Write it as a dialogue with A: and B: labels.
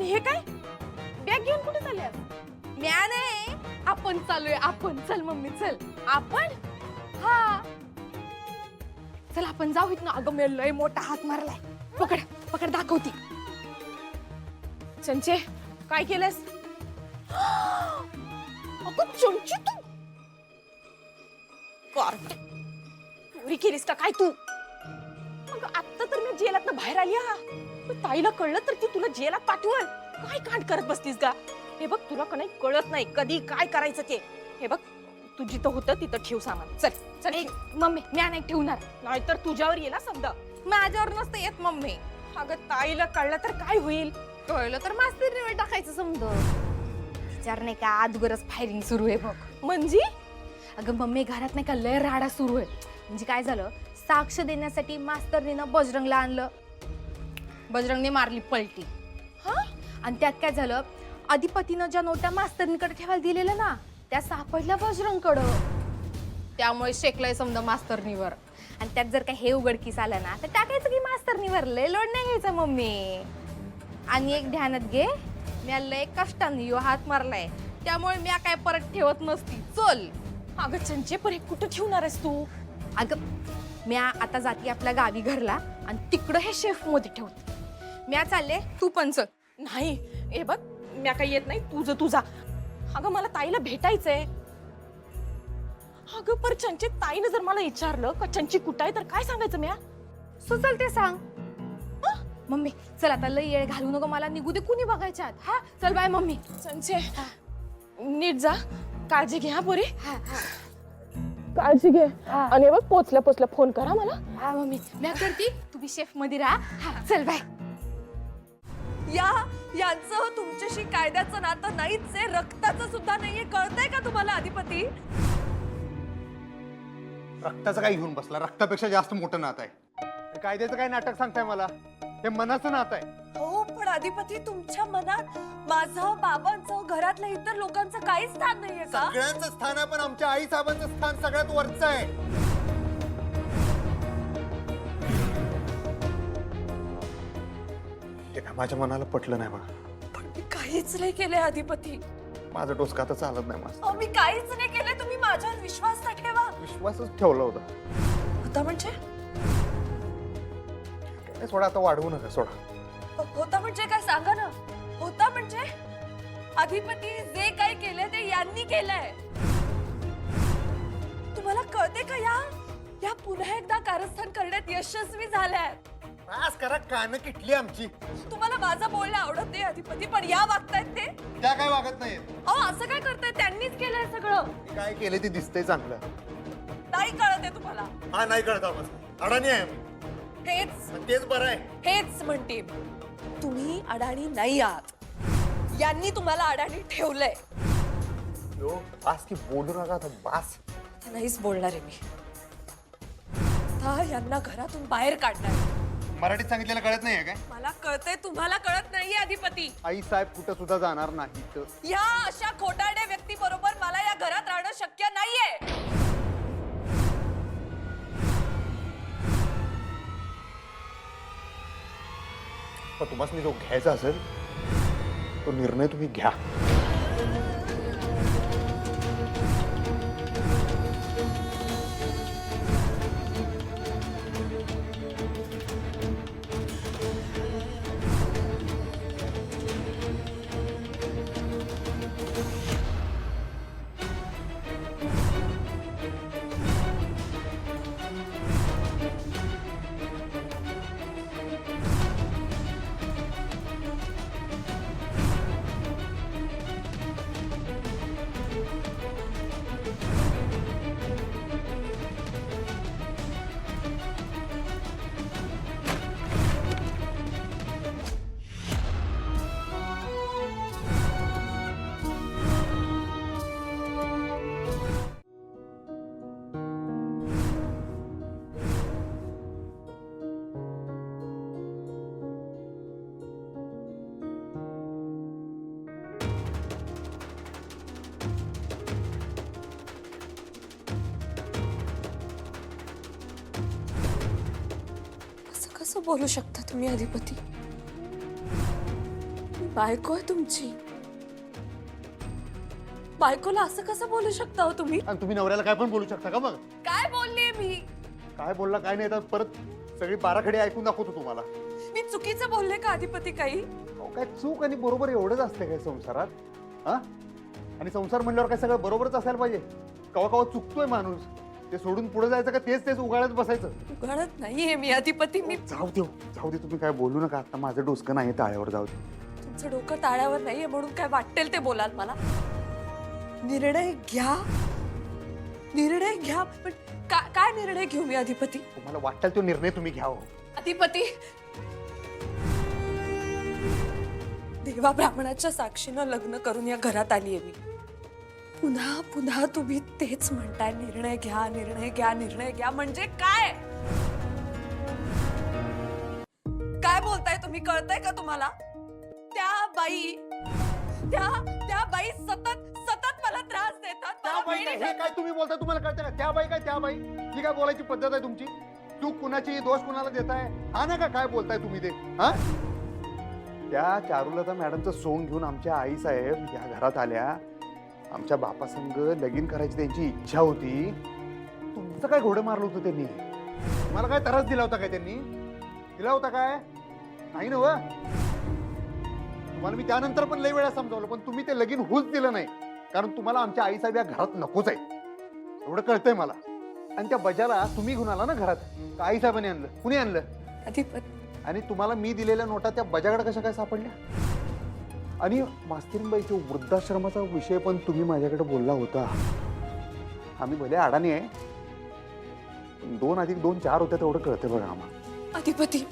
A: आणि हे काय बॅग घेऊन कुठे चालले? म्या नाही, आपण चालूय. आपण चल मम्मी चल. आपण हा चल आपण जाऊ इथनं. अगं मी लय मोठा हात मारलाय. पकड पकड दाखवती. चंचे काय केलंस? अगं चमची तू कार्टे चोरी केलीस का काय तू? अगं आत्ता तर मी जेलातनं बाहेर आली हा. ताईला कळलं तर ती तुला जेलात पाठवल. काय कांड करत बसतीस का? हे बघ तुला का नाही कळत नाही कधी काय करायचं ते. हे बघ तू जिथं होतं तिथं ठेव सामान. चल चल. मम्मी मी नाही ठेवणार, नाहीतर तुझ्यावर येईल समजा. माझ्यावर नसतं येत मम्मी. अगं ताईला कळलं तर काय होईल? कळलं तर मास्तर टाकायचं समजा. विचार नाही का अगोदरच फायरिंग सुरू आहे बघ. म्हणजे अगं मम्मी घरात नाही का लय राडा सुरू आहे. म्हणजे काय झालं, साक्ष देण्यासाठी मास्तरनीनं बजरंगला आणलं. बजरंगने मारली पलटी. हा आणि त्यात काय झालं, अधिपतीनं ज्या नोटा मास्तरनीकडे ठेवायला दिलेल्या ना त्या सापडल्या बजरंगकडं. त्यामुळे शेकलंय समजा मास्तरनीवर. आणि त्यात जर का हे उघडकीस आलं ना तर टाकायचं की मास्तरनीवर. लय लोड नाही घ्यायचा मम्मी. आणि एक ध्यानात घे, मी लय कष्टाने यो हात मारलाय त्यामुळे मी काय परत ठेवत नसती. चल. अगं चंचे पण हे कुठं ठेवणार आहेस तू? अगं मी आता जाती आपल्या गावी घरला आणि तिकडं हे शेफ मध्ये ठेवते. म्या चालले, तू पण चल. नाही हे बघ म्या काही येत नाही, तुझं तुझा. अगं मला ताईला भेटायचंय. अगं पर चंचे ताईनं जर मला विचारलं का चंची कुठं आहे तर काय सांगायचं म्या? सुचल ते सांग. मम्मी चल आता लय येळ घालू नको, मला निघू दे, कुणी बघायच्यात. हा चल बाय मम्मी. चंचे नीट जा, काळजी घे हा पोरी. काळजी घे. आणि बघ पोचल्या पोचल्या फोन करा मला. हा मम्मी म्या करती, तुम्ही शेफ मध्ये राहा. हा चल बाय. यांचं तुमच्याशी कायद्याचं नातं नाहीच आहे, रक्ताचं सुद्धा नाहीये. कळतंय का तुम्हाला अधिपती?
B: रक्ताचं काय घेऊन बसला? रक्तापेक्षा जास्त मोठं नातं आहे. कायद्याचं काय नाटक सांगताय मला? हे मनाचं नातं आहे.
C: हो पण अधिपती तुमच्या मनात माझं, बाबांचं, घरातल्या इतर लोकांचं काहीच स्थान नाहीये का?
B: सगळ्यांचं स्थान आहे, पण आमच्या आई साहेबांचं स्थान सगळ्यात वरचं आहे. ते काय माझ्या मनाला पटलं नाही बघा.
C: पण मी काहीच नाही केलंय अधिपती.
B: माझं डोसकं आता चालत नाही. माझं
C: मी काहीच नाही केलंय. तुम्ही माझ्यावर विश्वास तर ठेवा.
B: विश्वासच ठेवला होता.
C: होता म्हणजे?
B: सोडा आता, वाढवू नका. सोडा.
C: होता म्हणजे काय सांगा ना. होता म्हणजे अधिपती जे काही केलंय ते यांनी केलंय. तुम्हाला कळते का या पुन्हा एकदा कारस्थान करण्यात यशस्वी झाल्यात.
B: आज करा, कान किटली आमची.
C: तुम्हाला माझं बोलणं आवडत नाही अधिपती, पण या वागतायत ते.
B: त्या काय वागत नाहीत.
C: असं काय करताय? त्यांनीच केलंय सगळं.
B: काय केलं ते दिसतंय चांगलं.
C: नाही कळत आहे तुम्हाला?
B: हा नाही कळत आम्हाला. अडाणी आहे आम्ही. तेच बरं आहे.
C: हेच म्हणते, तुम्ही अडाणी नाही आहात. यांनी तुम्हाला अडाणी ठेवलंय.
B: यो बास की बोलू नका आता. बास.
C: नाहीच बोलणार आहे मी. आता यांना घरातून बाहेर काढणार.
B: मराठीत सांगितलेलं कळत नाहीये काय?
C: मला कळतंय, तुम्हाला कळत नाहीये अधिपती.
B: आई साहेब कुठं सुद्धा जाणार नाहीत.
C: या अशा खोटारड्या व्यक्ती बरोबर मला या घरात राहणं शक्य नाहीये.
B: पण तुम्हाला जो घ्यायचा असेल तो निर्णय तुम्ही घ्या.
C: कसं बोलू शकता तुम्ही अधिपती? बायको आहे तुमची. बायकोला असं कसं बोलू शकता हो तुम्ही?
B: आणि तुम्ही नवऱ्याला काय पण बोलू शकता का मग?
C: काय बोललीये मी?
B: काय बोलला काय नाही तर परत सगळी बाराखडी ऐकून दाखवतो तुम्हाला.
C: मी चुकीचं बोलले का अधिपती काही?
B: अहो, काय चूक आणि बरोबर एवढंच असते काय संसारात? हा? आणि संसार म्हणल्यावर काय सगळं बरोबरच असायला पाहिजे? कवा कवा चुकतोय माणूस, ते सोडून पुढे जायचं का तेच तेच उगाळत बसायचं?
C: उघडत नाहीये मी अधिपती. मी
B: जाऊ दे तुम्ही काय बोलू नका. आता माझं डोसकं नाही ताळ्यावर. जाऊ दे.
C: तुमचं डोकं ताळ्यावर नाहीये म्हणून काय वाटेल ते बोलाल मला. निर्णय घ्या, निर्णय घ्या. पण काय निर्णय घेऊ मी अधिपती?
B: तुम्हाला वाटेल तो निर्णय तुम्ही घ्या हो.
C: अधिपती, देवा ब्राह्मणाच्या साक्षीनं लग्न करून या घरात आलीये मी. पुन्हा पुन्हा तुम्ही तेच म्हणताय, निर्णय घ्या, निर्णय घ्या, निर्णय घ्या. म्हणजे काय काय बोलताय तुम्ही? कळतंय का तुम्हाला? त्या बाई सतत मला त्रास देतात.
B: त्या
C: मला
B: बाई
C: वेडी
B: हे काय तुम्ही बोलताय? तुम्हाला कळतं का? त्या बाई काय त्या बाई? ही काय बोलायची पद्धत आहे तुमची? चूक कुणाची, दोष कुणाला देताय? हा ना का काय बोलताय तुम्ही ते? हा? त्या चारुलता मॅडमचं सोंग घेऊन आमच्या आई साहेब या घरात आल्या. आमच्या बापासंग लगीन करायची त्यांची इच्छा होती. तुमचं काय घोडं मारलं होतं त्यांनी? मला काय त्रास दिला होता काय त्यांनी? दिला होता काय? नाही ना व? तुम्हाला मी त्यानंतर पण लई वेळा समजावलं, पण तुम्ही ते लगीन होऊच दिलं नाही. कारण तुम्हाला आमच्या आई साहेब या घरात नकोच आहे एवढं कळतंय मला. आणि त्या बजाला तुम्ही घेऊन आला ना घरात, का आई साहेबांनी आणलं? कुणी आणलं?
C: अधिपती,
B: आणि तुम्हाला मी दिलेल्या नोटा त्या बजाकडे कशा काय सापडल्या? आणि मास्तरीनबाईच्या वृद्धाश्रमाचा विषय पण तुम्ही माझ्याकडे बोलला होता. आम्ही भले अडाणी आहे, 2 + 2 4 होत्या तेवढं कळतंय बघा आम्हाला.
C: अधिपती,